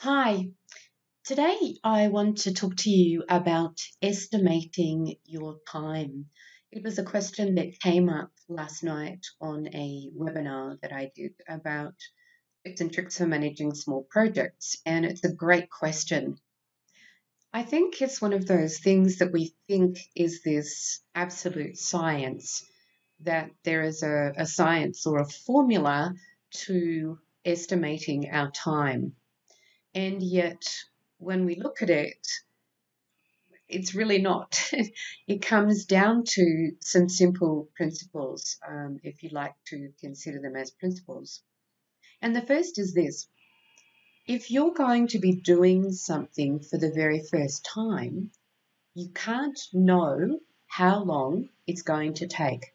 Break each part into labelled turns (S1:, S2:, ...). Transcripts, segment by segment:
S1: Hi, today I want to talk to you about estimating your time. It was a question that came up last night on a webinar that I did about tips and tricks for managing small projects, and it's a great question. I think it's one of those things that we think is this absolute science, that there is a science or a formula to estimating our time. And yet, when we look at it, it's really not. It comes down to some simple principles, if you like to consider them as principles. And the first is this: if you're going to be doing something for the very first time, you can't know how long it's going to take.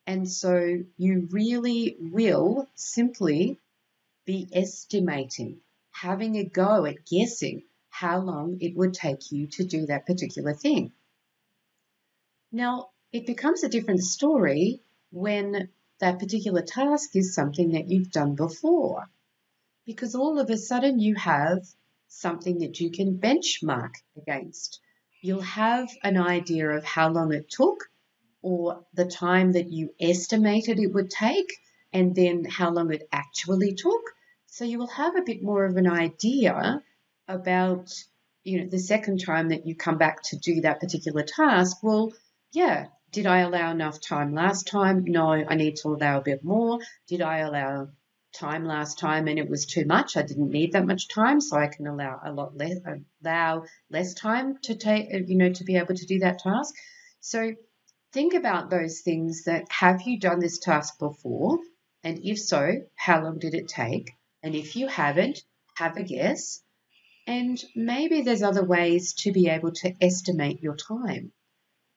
S1: And so you really will simply be estimating, having a go at guessing how long it would take you to do that particular thing. Now, it becomes a different story when that particular task is something that you've done before, because all of a sudden you have something that you can benchmark against. You'll have an idea of how long it took or the time that you estimated it would take, and then how long it actually took. So you will have a bit more of an idea about, the second time that you come back to do that particular task. Well, yeah, did I allow enough time last time? No, I need to allow a bit more. Did I allow time last time and it was too much? I didn't need that much time, so I can allow a lot less, allow less time to take, to be able to do that task. So think about those things. That have you done this task before? And if so, how long did it take? And if you haven't, have a guess. And maybe there's other ways to be able to estimate your time.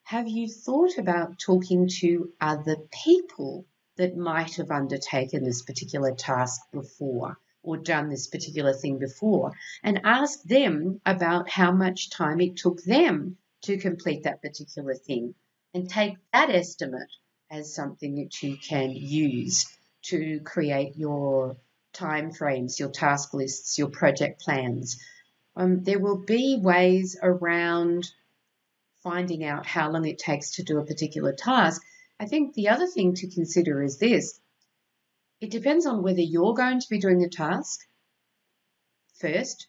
S1: Have you thought about talking to other people that might have undertaken this particular task before or done this particular thing before, and ask them about how much time it took them to complete that particular thing, and take that estimate as something that you can use to create your time frames, your task lists, your project plans. There will be ways around finding out how long it takes to do a particular task. I think the other thing to consider is this: it depends on whether you're going to be doing the task first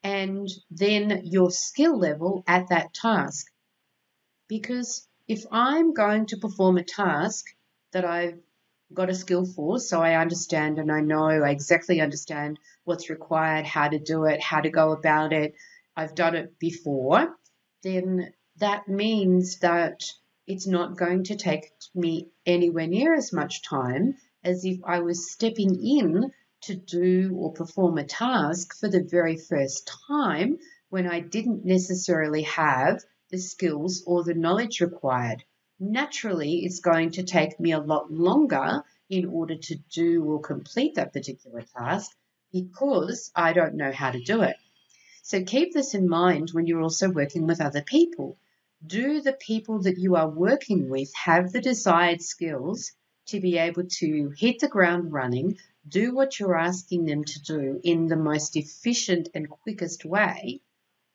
S1: and then your skill level at that task. Because if I'm going to perform a task that I've got a skill for, so I understand and I exactly understand what's required, how to do it, how to go about it, I've done it before, then that means that it's not going to take me anywhere near as much time as if I was stepping in to do or perform a task for the very first time when I didn't necessarily have the skills or the knowledge required. Naturally, it's going to take me a lot longer in order to do or complete that particular task because I don't know how to do it. So keep this in mind when you're also working with other people. Do the people that you are working with have the desired skills to be able to hit the ground running, do what you're asking them to do in the most efficient and quickest way?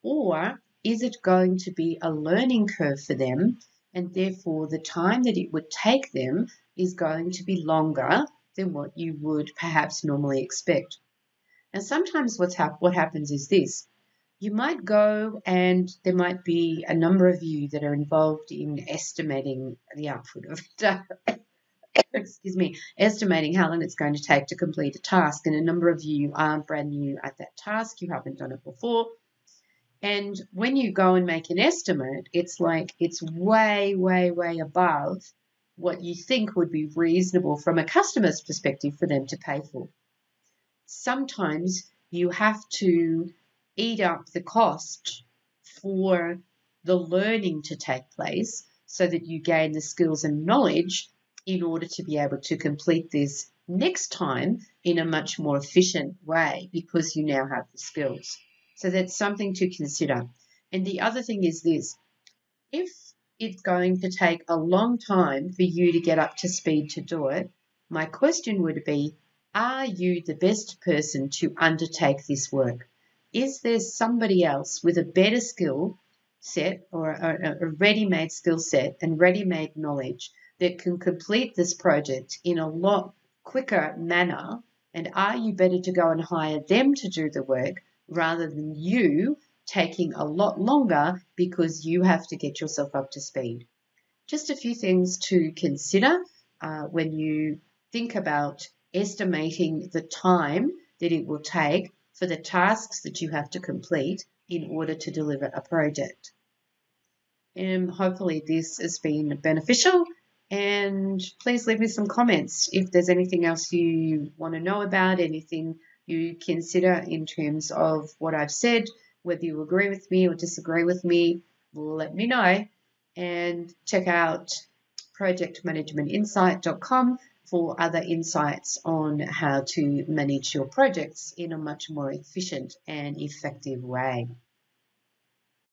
S1: Or is it going to be a learning curve for them, and therefore the time that it would take them is going to be longer than what you would perhaps normally expect? And sometimes what happens is this: you might go and there might be a number of you that are involved in estimating the output of excuse me, estimating how long it's going to take to complete a task, and a number of you are brand new at that task, you haven't done it before. And when you go and make an estimate, it's like it's way, way, way above what you think would be reasonable from a customer's perspective for them to pay for. Sometimes you have to eat up the cost for the learning to take place so that you gain the skills and knowledge in order to be able to complete this next time in a much more efficient way because you now have the skills. So that's something to consider. And the other thing is this: if it's going to take a long time for you to get up to speed to do it, my question would be, are you the best person to undertake this work? is there somebody else with a better skill set or a ready-made skill set and ready-made knowledge that can complete this project in a lot quicker manner? And are you better to go and hire them to do the work rather than you taking a lot longer because you have to get yourself up to speed? Just a few things to consider when you think about estimating the time that it will take for the tasks that you have to complete in order to deliver a project. And hopefully this has been beneficial, and please leave me some comments if there's anything else you want to know about, anything you consider in terms of what I've said, whether you agree with me or disagree with me, let me know. And check out projectmanagementinsight.com for other insights on how to manage your projects in a much more efficient and effective way.